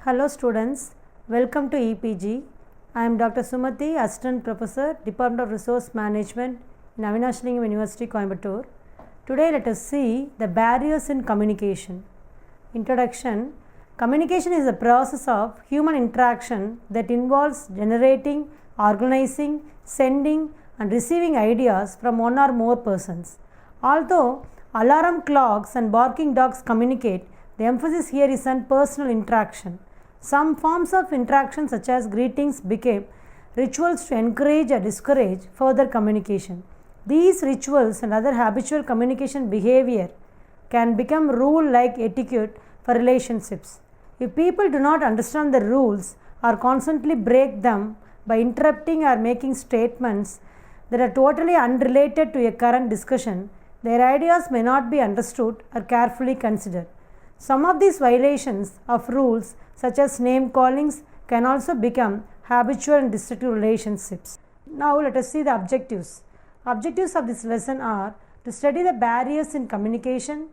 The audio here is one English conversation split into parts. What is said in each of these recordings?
Hello students, welcome to EPG. I am Dr. Sumati, Assistant Professor, Department of Resource Management in Avinashalingam University, Coimbatore. Today let us see the barriers in communication. Introduction. Communication is a process of human interaction that involves generating, organizing, sending and receiving ideas from one or more persons. Although alarm clocks and barking dogs communicate, the emphasis here is on personal interaction. Some forms of interaction such as greetings became rituals to encourage or discourage further communication. These rituals and other habitual communication behavior can become rule-like etiquette for relationships. If people do not understand the rules or constantly break them by interrupting or making statements that are totally unrelated to a current discussion, their ideas may not be understood or carefully considered. Some of these violations of rules, such as name callings, can also become habitual in destructive relationships. Now let us see the objectives. Objectives of this lesson are to study the barriers in communication,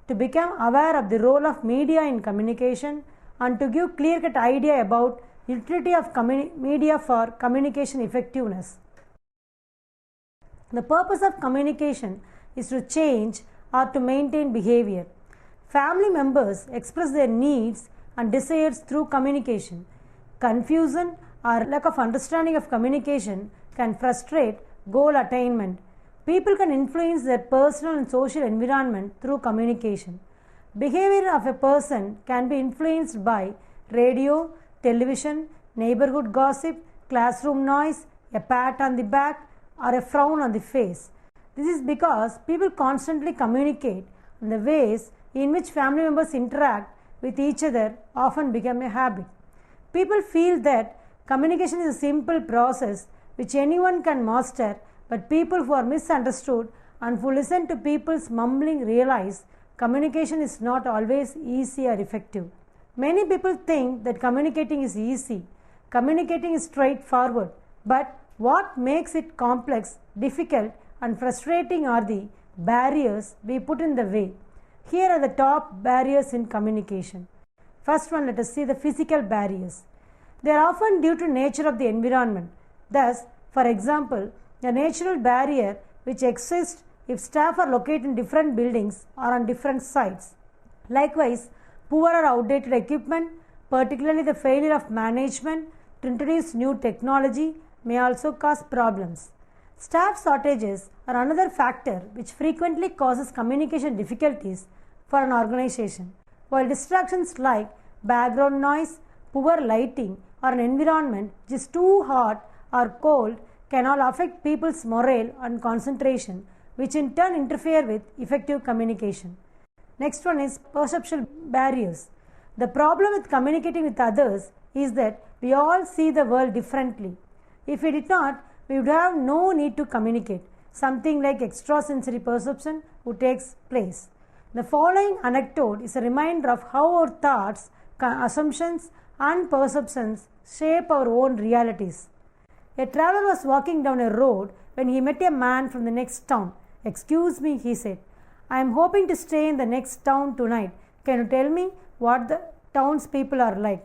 to become aware of the role of media in communication, and to give clear-cut idea about utility of media for communication effectiveness. The purpose of communication is to change or to maintain behavior. Family members express their needs and desires through communication. Confusion or lack of understanding of communication can frustrate goal attainment. People can influence their personal and social environment through communication. Behavior of a person can be influenced by radio, television, neighborhood gossip, classroom noise, a pat on the back, or a frown on the face. This is because people constantly communicate, and the ways in which family members interact with each other often become a habit. People feel that communication is a simple process which anyone can master, but people who are misunderstood and who listen to people's mumbling realize communication is not always easy or effective. Many people think that communicating is easy. Communicating is straightforward, but what makes it complex, difficult and frustrating are the barriers we put in the way. Here are the top barriers in communication. First one, let us see the physical barriers. They are often due to nature of the environment. Thus, for example, the natural barrier which exists if staff are located in different buildings or on different sites. Likewise, poor or outdated equipment, particularly the failure of management to introduce new technology, may also cause problems. Staff shortages are another factor which frequently causes communication difficulties for an organization, while distractions like background noise, poor lighting, or an environment which is too hot or cold can all affect people's morale and concentration, which in turn interfere with effective communication. Next one is perceptual barriers. The problem with communicating with others is that we all see the world differently. If we did not, we would have no need to communicate. Something like extrasensory perception would take place. The following anecdote is a reminder of how our thoughts, assumptions and perceptions shape our own realities. A traveler was walking down a road when he met a man from the next town. "Excuse me," he said, "I am hoping to stay in the next town tonight. Can you tell me what the townspeople are like?"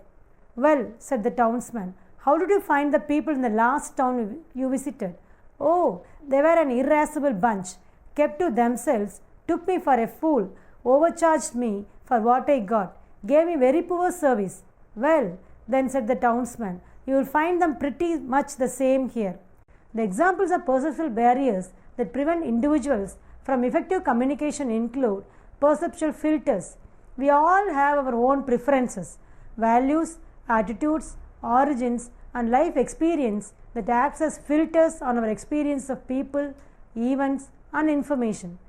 "Well," said the townsman, "how did you find the people in the last town you visited?" "Oh, they were an irascible bunch, kept to themselves, took me for a fool, overcharged me for what I got, gave me very poor service." "Well, then," said the townsman, "you will find them pretty much the same here." The examples of perceptual barriers that prevent individuals from effective communication include perceptual filters. We all have our own preferences, values, attitudes, origins, and life experience that acts as filters on our experience of people, events, and information.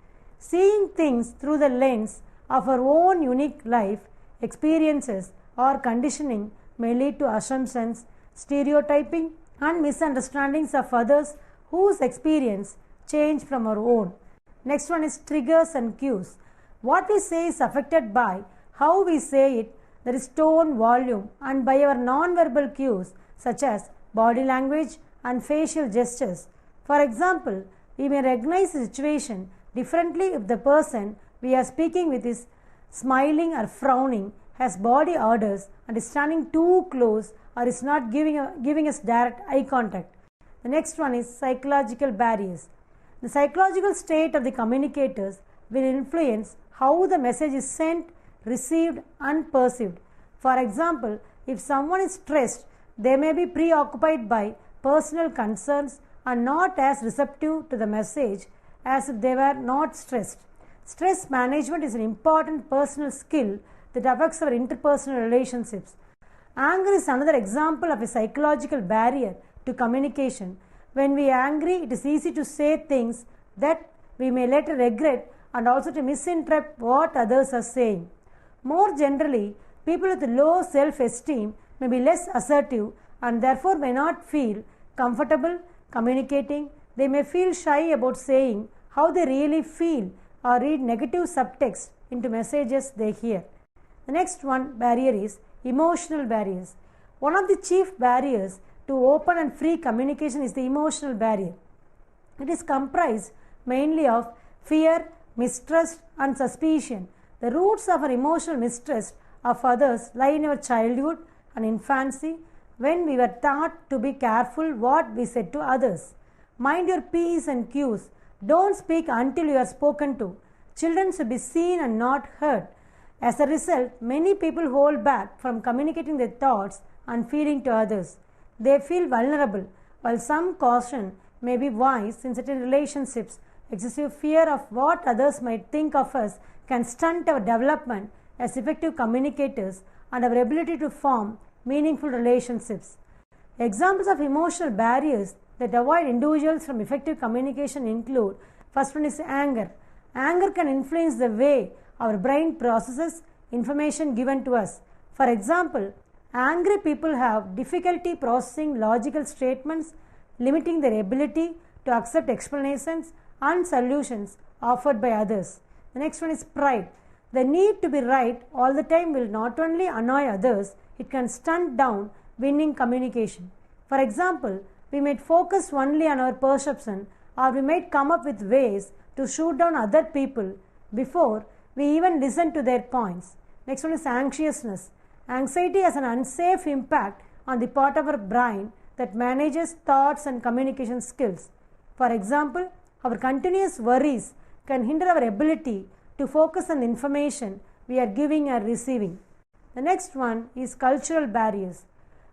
Seeing things through the lens of our own unique life experiences or conditioning may lead to assumptions, stereotyping, and misunderstandings of others whose experience change from our own. Next one is triggers and cues. What we say is affected by how we say it, that is tone, volume, and by our non-verbal cues such as body language and facial gestures. For example, we may recognize a situation differently if the person we are speaking with is smiling or frowning has body odors and is standing too close or is not giving us direct eye contact. The next one is psychological barriers. The psychological state of the communicators will influence how the message is sent, received, and perceived. For example, if someone is stressed, they may be preoccupied by personal concerns and not as receptive to the message as if they were not stressed. Stress management is an important personal skill that affects our interpersonal relationships. Anger is another example of a psychological barrier to communication. When we are angry, it is easy to say things that we may later regret and also to misinterpret what others are saying. More generally, people with low self-esteem may be less assertive and therefore may not feel comfortable communicating. They may feel shy about saying how they really feel or read negative subtext into messages they hear. The next one barrier is emotional barriers. One of the chief barriers to open and free communication is the emotional barrier. It is comprised mainly of fear, mistrust, and suspicion. The roots of our emotional mistrust of others lie in our childhood and infancy when we were taught to be careful what we said to others. Mind your P's and Q's. Don't speak until you are spoken to. Children should be seen and not heard. As a result, many people hold back from communicating their thoughts and feeling to others. They feel vulnerable, while some caution may be wise in certain relationships. Excessive fear of what others might think of us can stunt our development as effective communicators and our ability to form meaningful relationships. Examples of emotional barriers that avoid individuals from effective communication include: first one is anger. Anger can influence the way our brain processes information given to us. For example, angry people have difficulty processing logical statements, limiting their ability to accept explanations and solutions offered by others. The next one is pride. The need to be right all the time will not only annoy others, it can stunt down winning communication. For example, we might focus only on our perception, or we might come up with ways to shoot down other people before we even listen to their points. Next one is anxiousness. Anxiety has an unsafe impact on the part of our brain that manages thoughts and communication skills. For example, our continuous worries can hinder our ability to focus on information we are giving or receiving. The next one is cultural barriers.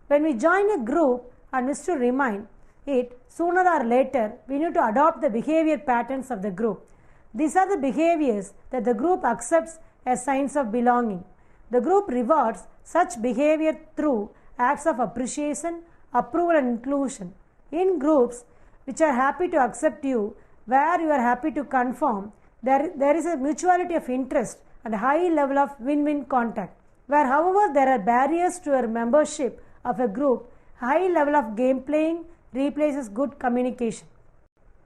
When we join a group and wish to remain it, sooner or later we need to adopt the behavior patterns of the group. These are the behaviors that the group accepts as signs of belonging. The group rewards such behavior through acts of appreciation, approval, and inclusion. In groups which are happy to accept you, where you are happy to conform, there is a mutuality of interest and a high level of win-win contact. Where, however, there are barriers to our membership of a group, high level of game playing replaces good communication.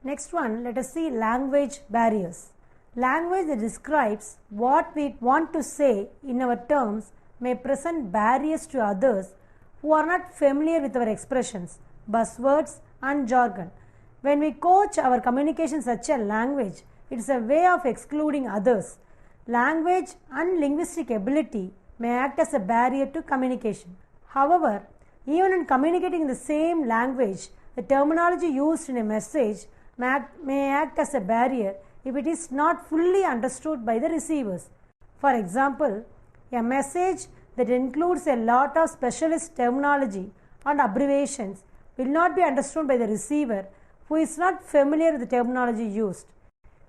Next one, let us see language barriers. Language that describes what we want to say in our terms may present barriers to others who are not familiar with our expressions, buzzwords, and jargon. When we coach our communication such a language, it is a way of excluding others. Language and linguistic ability may act as a barrier to communication. However, even in communicating in the same language, the terminology used in a message may act as a barrier if it is not fully understood by the receivers. For example, a message that includes a lot of specialist terminology and abbreviations will not be understood by the receiver who is not familiar with the terminology used.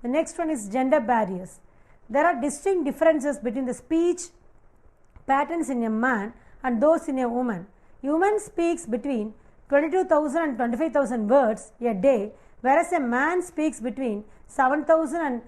The next one is gender barriers. There are distinct differences between the speech patterns in a man and those in a woman. A woman speaks between 22,000 and 25,000 words a day, whereas a man speaks between 7,000 and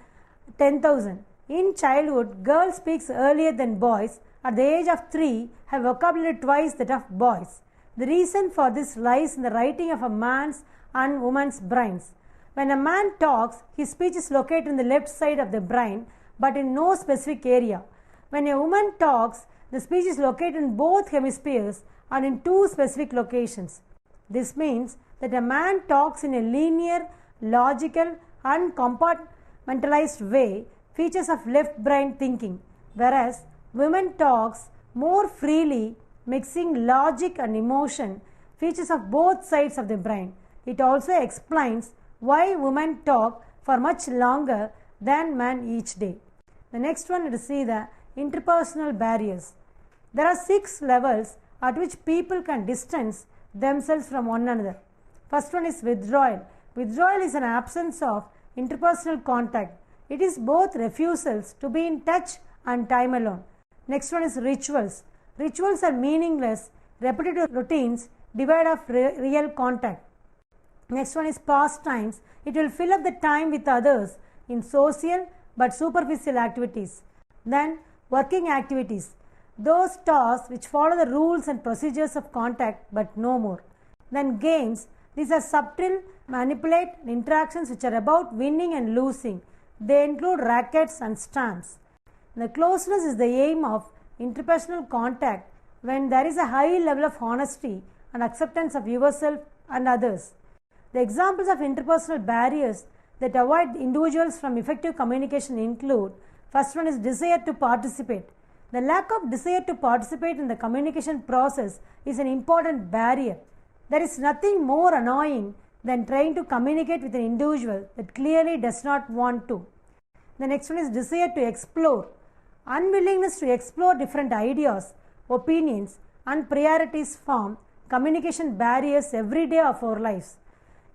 10,000. In childhood, girls speak earlier than boys. At the age of 3, have vocabulary twice that of boys. The reason for this lies in the writing of a man's and woman's brains. When a man talks, his speech is located in the left side of the brain, but in no specific area. When a woman talks, the speech is located in both hemispheres and in two specific locations. This means that a man talks in a linear, logical, and compartmentalized way, features of left brain thinking, whereas women talks more freely, mixing logic and emotion, features of both sides of the brain. It also explains why women talk for much longer than men each day. The next one is to see the interpersonal barriers. There are 6 levels at which people can distance themselves from one another. First one is withdrawal. Withdrawal is an absence of interpersonal contact. It is both refusals to be in touch and time alone. Next one is rituals. Rituals are meaningless, repetitive routines devoid of real contact. Next one is pastimes. It will fill up the time with others in social but superficial activities. Then working activities. Those tasks which follow the rules and procedures of contact but no more. Then games. These are subtle, manipulate interactions which are about winning and losing. They include rackets and stamps. The closeness is the aim of interpersonal contact when there is a high level of honesty and acceptance of yourself and others. The examples of interpersonal barriers that avoid individuals from effective communication include: first one is desire to participate. The lack of desire to participate in the communication process is an important barrier. There is nothing more annoying than trying to communicate with an individual that clearly does not want to. The next one is desire to explore. Unwillingness to explore different ideas, opinions, and priorities form communication barriers every day of our lives.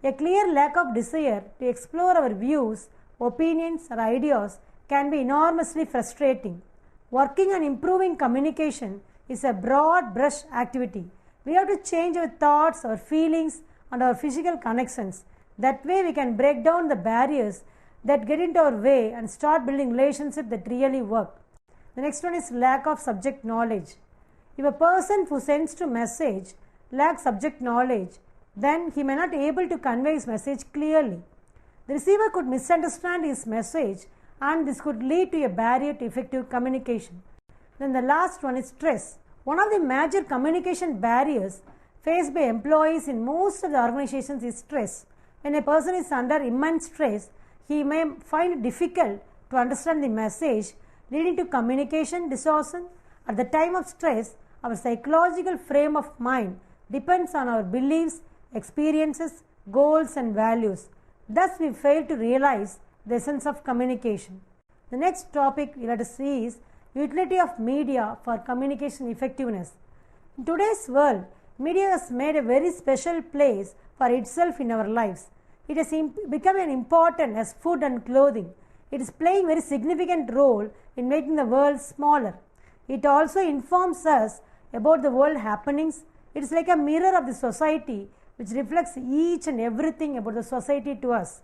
A clear lack of desire to explore our views, opinions, or ideas can be enormously frustrating. Working on improving communication is a broad brush activity. We have to change our thoughts, our feelings, and our physical connections. That way we can break down the barriers that get into our way and start building relationships that really work. The next one is lack of subject knowledge. If a person who sends to message lacks subject knowledge, then he may not be able to convey his message clearly. The receiver could misunderstand his message, and this could lead to a barrier to effective communication. Then the last one is stress. One of the major communication barriers faced by employees in most of the organizations is stress. When a person is under immense stress, he may find it difficult to understand the message, leading to communication distortion. At the time of stress, our psychological frame of mind depends on our beliefs, experiences, goals, and values. Thus, we fail to realize the essence of communication. The next topic we have to see is utility of media for communication effectiveness. In today's world, media has made a very special place for itself in our lives. It has become as important as food and clothing. It is playing a very significant role in making the world smaller. It also informs us about the world happenings. It is like a mirror of the society which reflects each and everything about the society to us.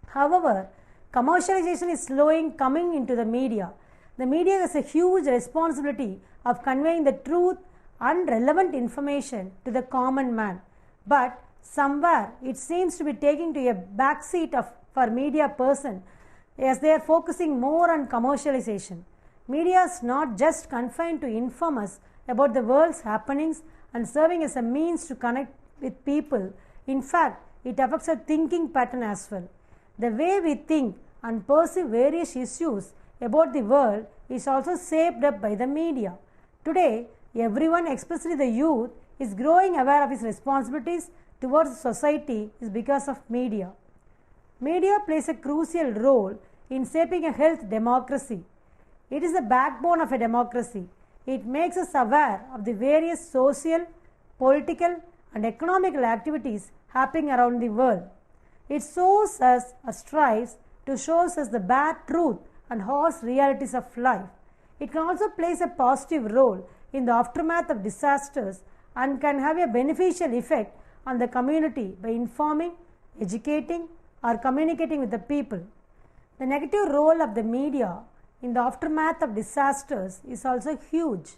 However, commercialization is slowly coming into the media. The media has a huge responsibility of conveying the truth and relevant information to the common man. But somewhere it seems to be taking to a backseat for media person as they are focusing more on commercialization. Media is not just confined to inform us about the world's happenings and serving as a means to connect with people. In fact, it affects our thinking pattern as well. The way we think and perceive various issues about the world is also shaped up by the media. Today, everyone, especially the youth, is growing aware of his responsibilities towards society is because of media. Media plays a crucial role in shaping a healthy democracy. It is the backbone of a democracy. It makes us aware of the various social, political, and economical activities happening around the world. It shows us or strives to show us the bad truth and harsh realities of life. It can also play a positive role in the aftermath of disasters and can have a beneficial effect on the community by informing, educating, or communicating with the people. The negative role of the media in the aftermath of disasters is also huge.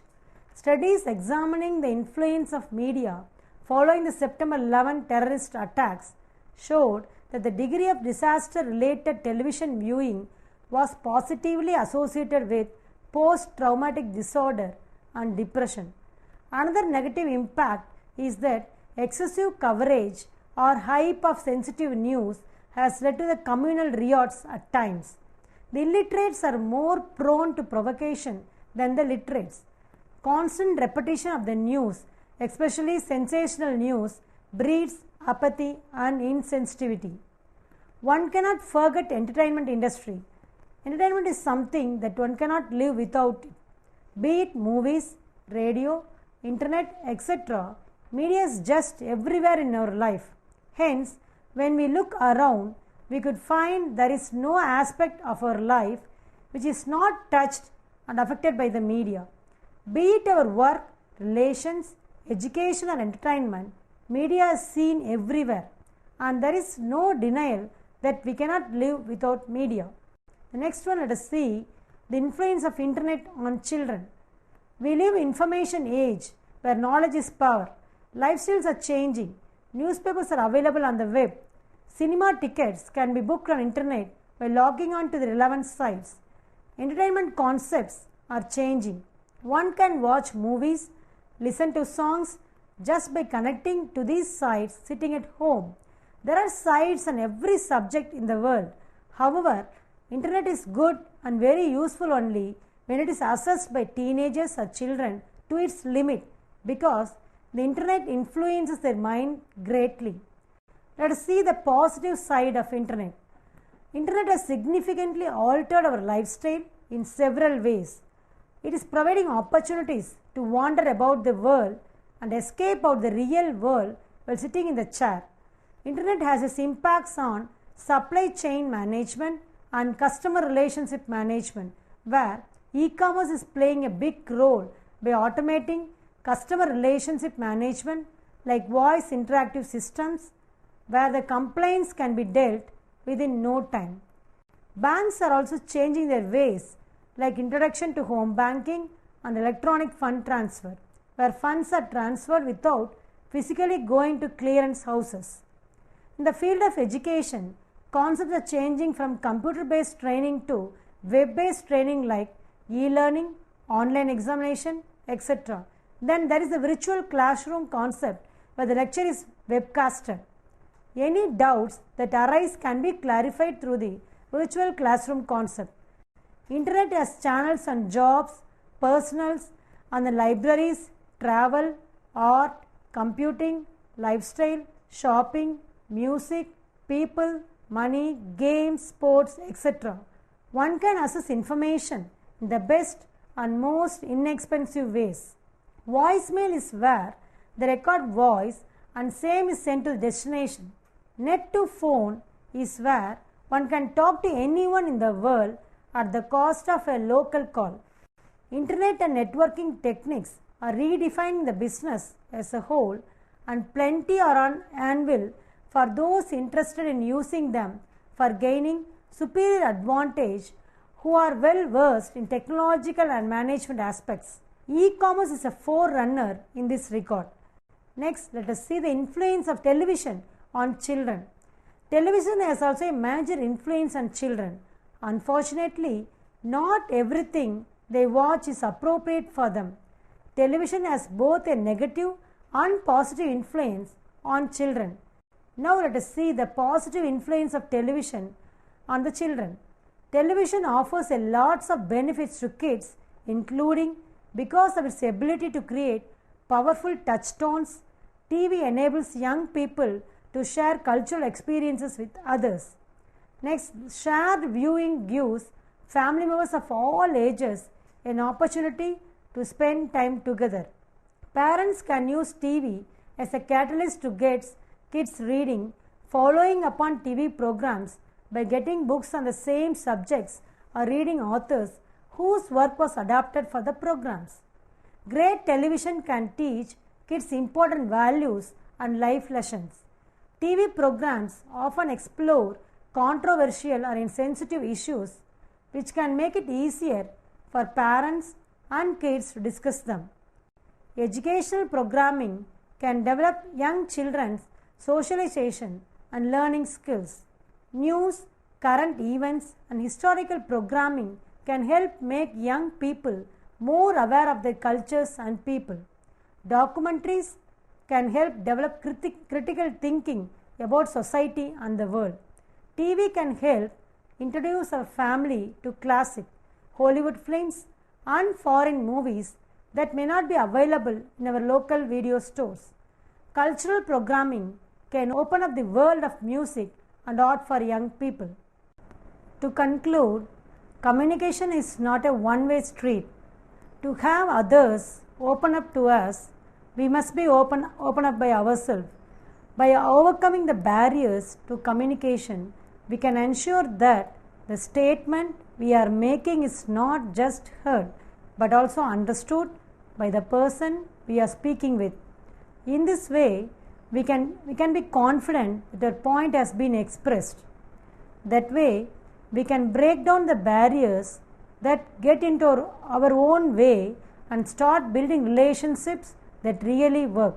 Studies examining the influence of media following the September 11 terrorist attacks showed that the degree of disaster-related television viewing was positively associated with post-traumatic disorder and depression. Another negative impact is that excessive coverage or hype of sensitive news has led to the communal riots at times. The illiterates are more prone to provocation than the literates. Constant repetition of the news, especially sensational news, breeds apathy and insensitivity. One cannot forget entertainment industry. Entertainment is something that one cannot live without it. Be it movies, radio, internet, etc. Media is just everywhere in our life. Hence, when we look around, we could find there is no aspect of our life which is not touched and affected by the media. Be it our work, relations, education or entertainment, media is seen everywhere, and there is no denial that we cannot live without media. The next one, let us see the influence of internet on children. We live in information age where knowledge is power. Lifestyles are changing. Newspapers are available on the web. Cinema tickets can be booked on internet by logging on to the relevant sites. Entertainment concepts are changing. One can watch movies, listen to songs just by connecting to these sites sitting at home. There are sites on every subject in the world. However, internet is good and very useful only when it is accessed by teenagers or children to its limit, because the internet influences their mind greatly. Let us see the positive side of internet. Internet has significantly altered our lifestyle in several ways. It is providing opportunities to wander about the world and escape out the real world while sitting in the chair. Internet has its impacts on supply chain management and customer relationship management, where e-commerce is playing a big role by automating customer relationship management like voice interactive systems, where the complaints can be dealt within no time. Banks are also changing their ways, like introduction to home banking and electronic fund transfer, where funds are transferred without physically going to clearance houses. In the field of education, concepts are changing from computer-based training to web-based training like e-learning, online examination, etc. Then there is the virtual classroom concept where the lecture is webcasted. Any doubts that arise can be clarified through the virtual classroom concept. Internet has channels on jobs, personals, on the libraries, travel, art, computing, lifestyle, shopping, music, people, money, games, sports, etc. One can access information in the best and most inexpensive ways. Voicemail is where they record voice and same is sent to the destination. Net to phone is where one can talk to anyone in the world at the cost of a local call. Internet and networking techniques are redefining the business as a whole, and plenty are on anvil for those interested in using them for gaining superior advantage who are well versed in technological and management aspects. E-commerce is a forerunner in this regard. Next, let us see the influence of television on children. Television has also a major influence on children. Unfortunately, not everything they watch is appropriate for them. Television has both a negative and positive influence on children. Now let us see the positive influence of television on the children. Television offers a lots of benefits to kids, including because of its ability to create powerful touchstones. TV enables young people to share cultural experiences with others. Next, shared viewing gives family members of all ages an opportunity to spend time together. Parents can use TV as a catalyst to get kids reading, following upon TV programs by getting books on the same subjects or reading authors whose work was adapted for the programs. Great television can teach kids important values and life lessons. TV programs often explore controversial or insensitive issues, which can make it easier for parents and kids to discuss them. Educational programming can develop young children's socialization and learning skills. News, current events, and historical programming can help make young people more aware of their cultures and people. Documentaries can help develop critical thinking about society and the world. TV can help introduce our family to classic Hollywood films and foreign movies that may not be available in our local video stores. Cultural programming can open up the world of music and art for young people. To conclude, communication is not a one-way street. To have others open up to us, we must be open up by ourselves. By overcoming the barriers to communication, we can ensure that the statement we are making is not just heard but also understood by the person we are speaking with. In this way, we can be confident that our point has been expressed. That way, we can break down the barriers that get into our own way and start building relationships that really work.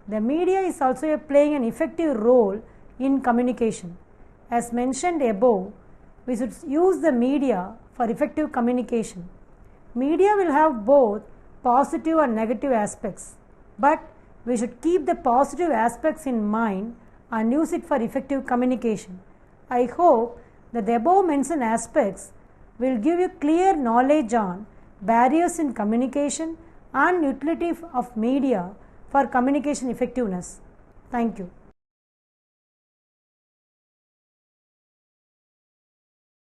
The media is also playing an effective role in communication. As mentioned above, we should use the media for effective communication. Media will have both positive and negative aspects, but we should keep the positive aspects in mind and use it for effective communication. I hope that the above mentioned aspects will give you clear knowledge on barriers in communication and utility of media for communication effectiveness. Thank you.